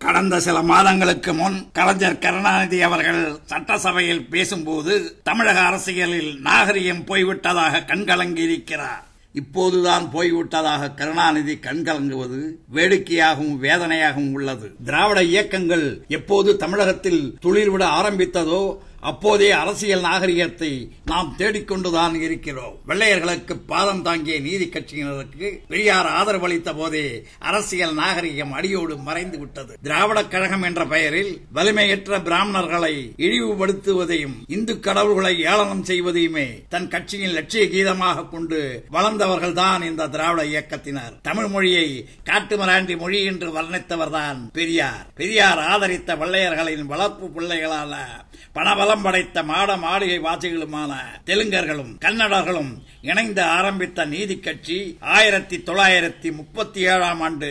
கடந்த சில மாதங்களுக்கு முன் கலைஞர் கருணாநிதி அவர்கள் சட்டசபையில் பேசும்போது தமிழக அரசியலில் நாகரிகம் போய்விட்டதாக கண்கலங்கியிருக்கிறார். இப்போதுதான் போய்விட்டதாக கருணாநிதி கண்கலங்குவது வேடிக்கையாகவும் வேதனையாகவும் உள்ளது. திராவிட இயக்கங்கள் எப்போது தமிழகத்தில் துளிர்விட ஆரம்பித்ததோ அப்போதே அரசியல் நாகரிகத்தை நாம் தேடிக்கொண்டுதான் இருக்கிறோம். வெள்ளையர்களுக்கு பாதம் தாங்கிய நீதி கட்சியினருக்கு பெரியார் ஆதரவு அளித்த போதே அரசியல் நாகரிகம் அடியோடு மறைந்து விட்டது. திராவிட கழகம் என்ற பெயரில் வலிமையற்ற பிராமணர்களை இழிவுபடுத்துவதையும் இந்து கடவுள்களை ஏளனம் செய்வதையுமே தன் கட்சியின் லட்சிய கீதமாக கொண்டு வளர்ந்தவர்கள் தான் இந்த திராவிட இயக்கத்தினர். தமிழ் மொழியை காட்டுமிராண்டி மொழி என்று வர்ணித்தவர்தான் பெரியார். பெரியார் ஆதரித்த வெள்ளையர்களின் வளர்ப்பு பிள்ளைகளான பணபலம் படைத்த மாட மாளிகை வாசிகளுமான தெலுங்கர்களும் கன்னடர்களும் இணைந்து ஆரம்பித்த நீதி கட்சி 1937ஆம் ஆண்டு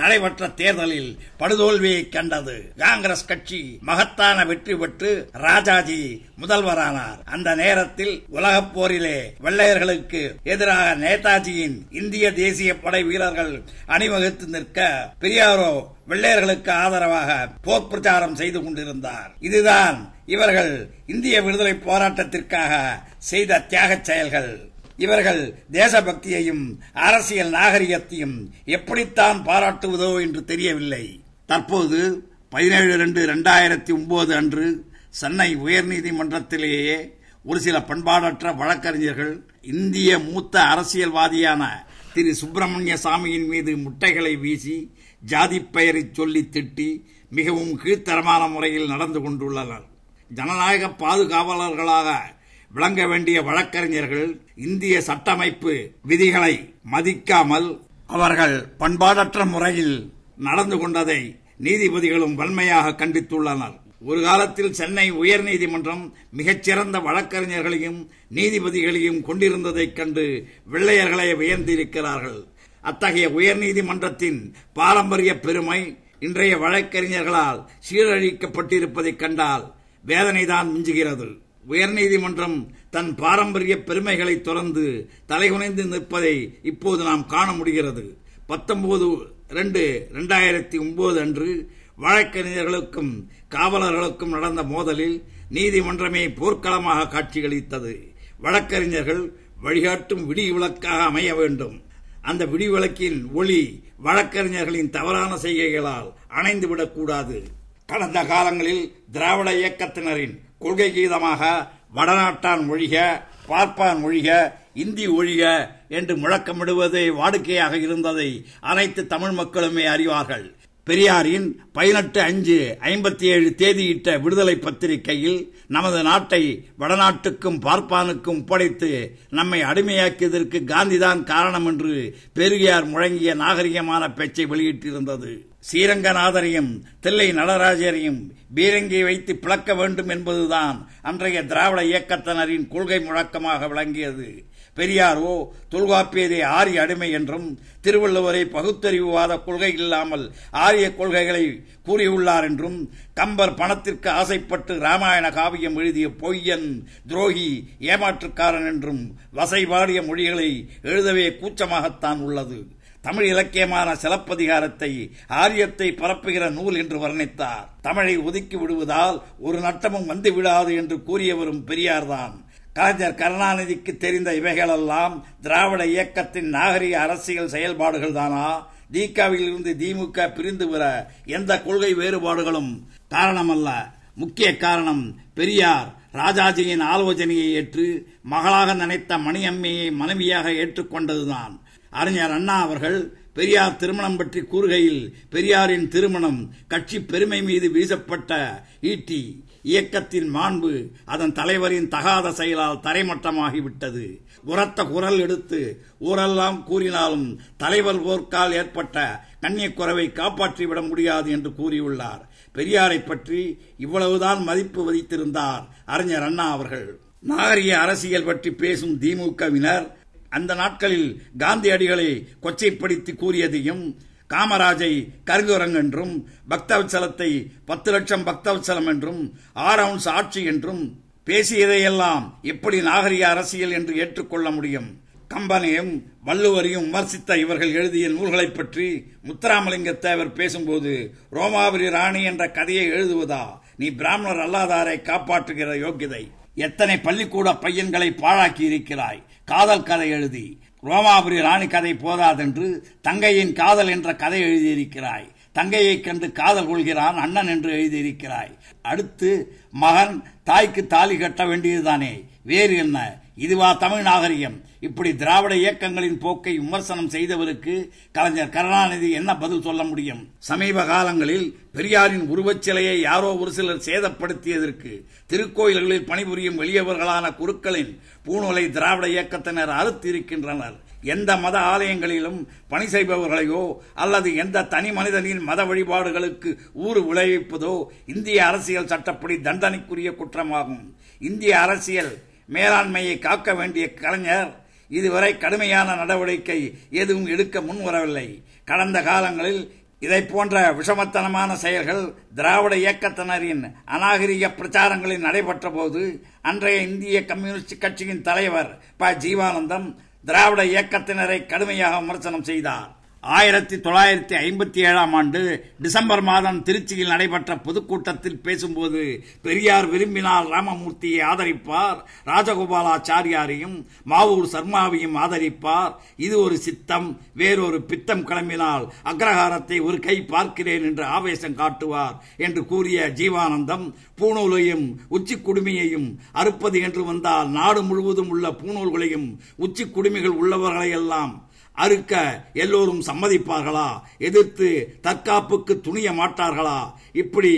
நடைபெற்ற தேர்தலில் படுதோல்வியை கண்டது. காங்கிரஸ் கட்சி மகத்தான வெற்றி பெற்று ராஜாஜி முதல்வரானார். அந்த நேரத்தில் உலகப் போரிலே வெள்ளையர்களுக்கு எதிராக நேதாஜியின் இந்திய தேசிய படை வீரர்கள் அணிவகுத்து நிற்க பெரியாரோ வெள்ளையர்களுக்கு ஆதரவாக போர் பிரச்சாரம் செய்து கொண்டிருந்தார். இதுதான் இவர்கள் இந்திய விடுதலை போராட்டத்திற்காக செய்த தியாக செயல்கள். இவர்கள் தேசபக்தியையும் அரசியல் நாகரிகத்தையும் எப்படித்தான் பாராட்டுவதோ என்று தெரியவில்லை. தற்போது 17/2/2009 அன்று சென்னை உயர்நீதிமன்றத்திலேயே ஒரு சில பண்பாடற்ற வழக்கறிஞர்கள் இந்திய மூத்த அரசியல்வாதியான திரு சுப்பிரமணிய சாமியின் மீது முட்டைகளை வீசி ஜாதி பெயரை சொல்லி திட்டி மிகவும் கீழ்த்தரமான முறையில் நடந்து கொண்டுள்ளனர். ஜனநாயக பாதுகாவலர்களாக விளங்க வேண்டிய வழக்கறிஞர்கள் இந்திய சட்டமைப்பு விதிகளை மதிக்காமல் அவர்கள் பண்பாடற்ற முறையில் நடந்து கொண்டதை நீதிபதிகளும் வன்மையாக கண்டித்துள்ளனர். ஒரு காலத்தில் சென்னை உயர்நீதிமன்றம் மிகச்சிறந்த வழக்கறிஞர்களையும் நீதிபதிகளையும் கொண்டிருந்ததைக் கண்டு வெள்ளையர்களை வியந்திருக்கிறார்கள். அத்தகைய உயர்நீதிமன்றத்தின் பாரம்பரிய பெருமை இன்றைய வழக்கறிஞர்களால் சீரழிக்கப்பட்டிருப்பதைக் கண்டால் வேதனைதான் மிஞ்சுகிறது. உயர்நீதிமன்றம் தன் பாரம்பரிய பெருமைகளை தொடர்ந்து தலைகுனிந்து நிற்பதை இப்போது நாம் காண முடிகிறது. 19/2/2009 அன்று வழக்கறிஞர்களுக்கும் காவலர்களுக்கும் நடந்த மோதலில் நீதிமன்றமே போர்க்களமாக காட்சியளித்தது. வழக்கறிஞர்கள் வழிகாட்டும் விடிவிளக்காக அமைய வேண்டும். அந்த விடிவிளக்கின் ஒளி வழக்கறிஞர்களின் தவறான செய்கைகளால் அணைந்துவிடக்கூடாது. கடந்த காலங்களில் திராவிட இயக்கத்தினரின் கொள்கை கீதமாக வடநாட்டான் ஒழிக, பார்ப்பான் ஒழிக, இந்தி ஒழிக என்று முழக்கமிடுவதே வாடிக்கையாக இருந்ததை அனைத்து தமிழ் மக்களுமே அறிவார்கள். பெரியாரின் 18/5/57 தேதியிட்ட விடுதலை பத்திரிகையில் நமது நாட்டை வடநாட்டுக்கும் பார்ப்பானுக்கும் ஒப்படைத்து நம்மை அடிமையாக்கியதற்கு காந்திதான் காரணம் என்று பெரியார் முழங்கிய நாகரிகமான பேச்சை வெளியிட்டிருந்தது. ஸ்ரீரங்கநாதரையும் தில்லை நடராஜரையும் பீரங்கி வைத்து பிளக்க வேண்டும் என்பதுதான் அன்றைய திராவிட இயக்கத்தினரின் கொள்கை முழக்கமாக விளங்கியது. பெரியாரோ தொல்காப்பியரை ஆரிய அடிமை என்றும் திருவள்ளுவரை பகுத்தறிவுவாத கொள்கை இல்லாமல் ஆரிய கொள்கைகளை கூறியுள்ளார் என்றும் கம்பர் பணத்திற்கு ஆசைப்பட்டு ராமாயண காவியம் எழுதிய பொய்யன், துரோகி, ஏமாற்றுக்காரன் என்றும் வசைபாடிய மொழிகளை எழுதவே கூச்சமாகத்தான் உள்ளது. தமிழ் இலக்கியமான சிலப்பதிகாரத்தை ஆரியத்தை பரப்புகிற நூல் என்று வர்ணித்தார். தமிழை ஒதுக்கி விடுவதால் ஒரு நட்டமும் வந்து விடாது என்று கூறியவரும் பெரியார்தான். கலைஞர் கருணாநிதிக்கு தெரிந்த இவைகளெல்லாம் திராவிட இயக்கத்தின் நாகரிக அரசியல் செயல்பாடுகள் தானா? திகாவில் இருந்து திமுக பிரிந்து வர எந்த கொள்கை வேறுபாடுகளும் காரணமல்ல. முக்கிய காரணம் பெரியார் ராஜாஜியின் ஆலோசனையை ஏற்று மகளாக நினைத்த மணியம்மையை மனைவியாக ஏற்றுக்கொண்டதுதான். அறிஞர் அண்ணா அவர்கள் பெரியார் திருமணம் பற்றி கூறுகையில் பெரியாரின் திருமணம் கட்சி பெருமை மீது வீசப்பட்ட ஈட்டி, இயக்கத்தின் மாண்பு அதன் தலைவரின் தகாத செயலால் தரைமட்டமாகிவிட்டது. உரத்த குரல் எடுத்து ஊரெல்லாம் கூறினாலும் தலைவர் போர்க்கால் ஏற்பட்ட கண்ணியக்குறைவை காப்பாற்றிவிட முடியாது என்று கூறியுள்ளார். பெரியாரை பற்றி இவ்வளவுதான் மதிப்பு வைத்திருந்தார் அறிஞர் அண்ணா அவர்கள். நாகரிக அரசியல் பற்றி பேசும் திமுகவினர் அந்த நாட்களில் காந்தியடிகளை கொச்சைப்படுத்தி கூறியதையும், காமராஜை கருங்குரங்கு என்றும், பக்தவத்சலத்தை 10 லட்சம் பக்தவத்சலம் என்றும், 6 அவுன்ஸ் ஆட்சி என்றும் பேசியதையெல்லாம் எப்படி நாகரிக அரசியல் என்று ஏற்றுக்கொள்ள முடியும்? கம்பனையும் வள்ளுவரையும் விமர்சித்த இவர்கள் எழுதிய நூல்களைப் பற்றி முத்துராமலிங்க தேவர் பேசும்போது, ரோமாபுரி ராணி என்ற கதையை எழுதுவதா நீ பிராமணர் அல்லாதாரை காப்பாற்றுகிற யோக்கியதை? எத்தனை பள்ளிக்கூட பையன்களை பாழாக்கி இருக்கிறாய் காதல் கதை எழுதி. ரோமாபுரி ராணி கதை போதாதென்று தங்கையின் காதல் என்ற கதை எழுதியிருக்கிறாய். தங்கையை கண்டு காதல் கொள்கிறான் அண்ணன் என்று எழுதியிருக்கிறாய். அடுத்து மகன் தாய்க்கு தாலி கட்ட வேண்டியதுதானே, வேறு என்ன? இதுவா தமிழ் நாகரிகம்? இப்படி திராவிட இயக்கங்களின் போக்கை விமர்சனம் செய்தவருக்கு கலைஞர் கருணாநிதி என்ன பதில் சொல்ல முடியும்? சமீப காலங்களில் பெரியாரின் உருவச்சிலையை யாரோ ஒரு சிலர் சேதப்படுத்தியதற்கு திருக்கோயில்களில் பணிபுரியும் எளியவர்களான குருக்களின் பூணூலை திராவிட இயக்கத்தினர் அறுத்திருக்கின்றனர். எந்த மத ஆலயங்களிலும் பணி செய்பவர்களையோ அல்லது எந்த தனி மனிதனின் மத வழிபாடுகளுக்கு ஊறு விளைவிப்பதோ இந்திய அரசியல் சட்டப்படி தண்டனைக்குரிய குற்றமாகும். இந்திய அரசியல் மேலாண்மையை காக்க வேண்டிய கலைஞர் இதுவரை கடுமையான நடவடிக்கை எதுவும் எடுக்க முன்வரவில்லை. கடந்த காலங்களில் இதை போன்ற விஷமத்தனமான செயல்கள் திராவிட இயக்கத்தினரின் அநாகரிக பிரச்சாரங்களில் நடைபெற்ற போது அன்றைய இந்திய கம்யூனிஸ்ட் கட்சியின் தலைவர் ப. ஜீவானந்தம் திராவிட இயக்கத்தினரை கடுமையாக விமர்சனம் செய்தார். 1957 ஆண்டு டிசம்பர் மாதம் திருச்சியில் நடைபெற்ற பொதுக்கூட்டத்தில் பேசும்போது, பெரியார் விரும்பினால் ராமமூர்த்தியை ஆதரிப்பார், ராஜகோபாலாச்சாரியாரையும் மாவூர் சர்மாவையும் ஆதரிப்பார். இது ஒரு சித்தம், வேறொரு பித்தம் கிளம்பினால் அக்ரஹாரத்தை ஒரு கை பார்க்கிறேன் என்று ஆவேசம் காட்டுவார் என்று கூறிய ஜீவானந்தம், பூணூலையும் உச்சி குடுமியையும் அறுப்பது என்று வந்தால் நாடு முழுவதும் உள்ள பூணூல்களையும் உச்சி குடுமிகள் உள்ளவர்களையெல்லாம் அறுக்க எல்லோரும் சம்மதிப்பார்களா? எதிர்த்து தற்காப்புக்கு துணிய மாட்டார்களா? இப்படி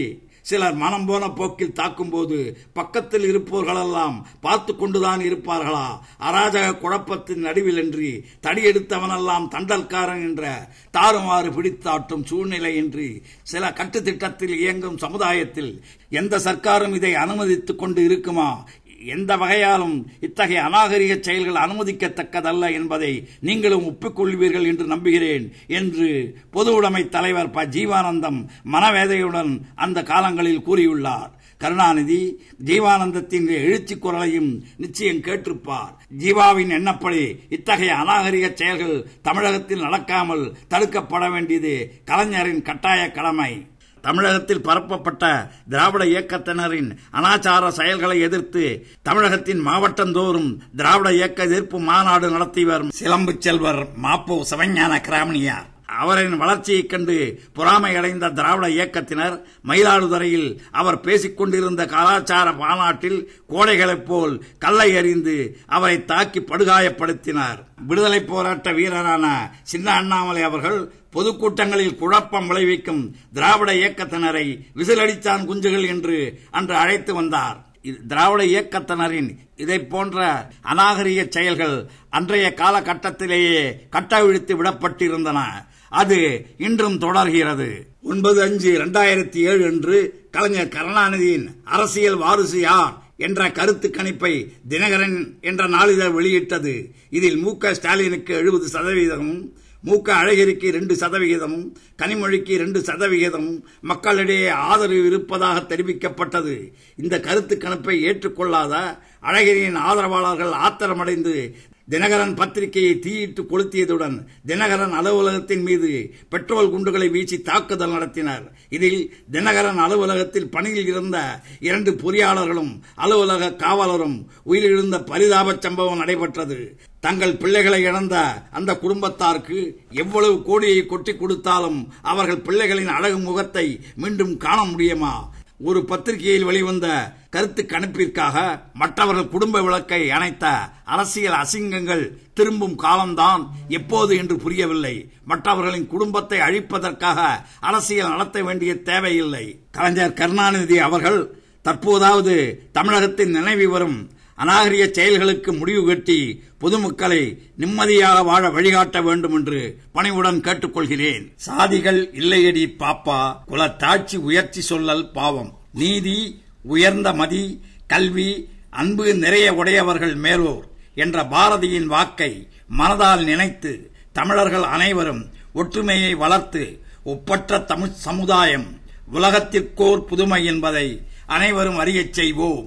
சிலர் மனம் போன போக்கில் தாக்கும்போது பக்கத்தில் இருப்பவர்களெல்லாம் பார்த்து கொண்டுதான் இருப்பார்களா? அராஜக குழப்பத்தின் நடுவில் என்று தடியெடுத்தவனெல்லாம் தண்டல்காரன் என்ற தாறுமாறு பிடித்தாட்டும் சூழ்நிலை என்று சில கட்டுத்திட்டத்தில் இயங்கும் சமுதாயத்தில் எந்த சர்க்காரும் இதை அனுமதித்துக் கொண்டு இருக்குமா? எந்த வகையாலும் இத்தகைய அநாகரிக செயல்கள் அனுமதிக்கத்தக்கதல்ல என்பதை நீங்களும் ஒப்புக்கொள்வீர்கள் என்று நம்புகிறேன் என்று பொது உடைமை தலைவர் ப. ஜீவானந்தம் மனவேதையுடன் அந்த காலங்களில் கூறியுள்ளார். கருணாநிதி ஜீவானந்தத்தின் எழுச்சி குரலையும் நிச்சயம் கேட்டிருப்பார். ஜீவாவின் எண்ணப்படி இத்தகைய அநாகரிக செயல்கள் தமிழகத்தில் நடக்காமல் தடுக்கப்பட வேண்டியது கலைஞரின் கட்டாய கடமை. தமிழகத்தில் பரப்பப்பட்ட திராவிட இயக்கத்தினரின் அனாச்சார செயல்களை எதிர்த்து தமிழகத்தின் மாவட்டந்தோறும் திராவிட இயக்க எதிர்ப்பு மாநாடு நடத்தி வரும் சிலம்பு செல்வர் மாப்போ சிவஞான கிராமணியார். அவரின் வளர்ச்சியைக் கண்டு பொறாமையடைந்த திராவிட இயக்கத்தினர் மயிலாடுதுறையில் அவர் பேசிக் கொண்டிருந்த கலாச்சார மாநாட்டில் கோடைகளைப் போல் கல்லை எறிந்து அவரை தாக்கி படுகாயப்படுத்தினார். விடுதலை போராட்ட வீரரான சின்ன அண்ணாமலை அவர்கள் பொதுக்கூட்டங்களில் குழப்பம் விளைவிக்கும் திராவிட இயக்கத்தினரை விசிலடித்தான் குஞ்சுகள் என்று அன்று அழைத்து வந்தார். திராவிட இயக்கத்தினரின் இதை போன்ற அநாகரிக செயல்கள் அன்றைய காலகட்டத்திலேயே கட்டவிழ்த்து விடப்பட்டிருந்தன. அது இன்றும் தொடர்கிறது. 9/5/2007 அன்று கலைஞர் கருணாநிதியின் அரசியல் வாரிசு யார் என்ற கருத்து கணிப்பை தினகரன் என்ற நாளிதழ் வெளியிட்டது. இதில் மு.க. ஸ்டாலினுக்கு 70%, மு.க. அழகிரிக்கு 2%, கனிமொழிக்கு 2% மக்களிடையே ஆதரவு இருப்பதாக தெரிவிக்கப்பட்டது. இந்த கருத்து கணிப்பை ஏற்றுக்கொள்ளாத அழகிரியின் ஆதரவாளர்கள் ஆத்திரமடைந்து தினகரன் பத்திரிகையை தீயிட்டு கொளுத்தியதுடன் தினகரன் அலுவலகத்தின் மீது பெட்ரோல் குண்டுகளை வீசி தாக்குதல் நடத்தினர். இதில் தினகரன் அலுவலகத்தில் பணியில் இருந்த 2 பொறியாளர்களும் அலுவலக காவலரும் உயிரிழந்த பரிதாப சம்பவம் நடைபெற்றது. தங்கள் பிள்ளைகளை இழந்த அந்த குடும்பத்தாருக்கு எவ்வளவு கோடியை கொட்டி கொடுத்தாலும் அவர்கள் பிள்ளைகளின் அழகு முகத்தை மீண்டும் காண முடியுமா? ஒரு பத்திரிகையில் வெளிவந்த கருத்து கணிப்பிற்காக மற்றவர்கள் குடும்ப விளக்கை அணைத்த அரசியல் அசிங்கங்கள் திரும்பும் காலம்தான் எப்போது என்று புரியவில்லை. மற்றவர்களின் குடும்பத்தை அழிப்பதற்காக அரசியல் நடத்த வேண்டிய தேவையில்லை. கலைஞர் கருணாநிதி அவர்கள் தற்போதாவது தமிழகத்தின் நினைவு வரும் அநாகரிக செயல்களுக்கு முடிவு கட்டி பொதுமக்களை நிம்மதியாக வாழ வழிகாட்ட வேண்டும் என்று பணிவுடன் கேட்டுக்கொள்கிறேன். சாதிகள் இல்லையடி பாப்பா, குலத்தாட்சி உயர்ச்சி சொல்லல் பாவம், நீதி உயர்ந்த மதி, கல்வி அன்பு நிறைய உடையவர்கள் மேலோர் என்ற பாரதியின் வாக்கை மனதால் நினைத்து தமிழர்கள் அனைவரும் ஒற்றுமையை வளர்த்து ஒப்பற்ற தமிழ் சமுதாயம் உலகத்திற்கோர் புதுமை என்பதை அனைவரும் அறியச் செய்வோம்.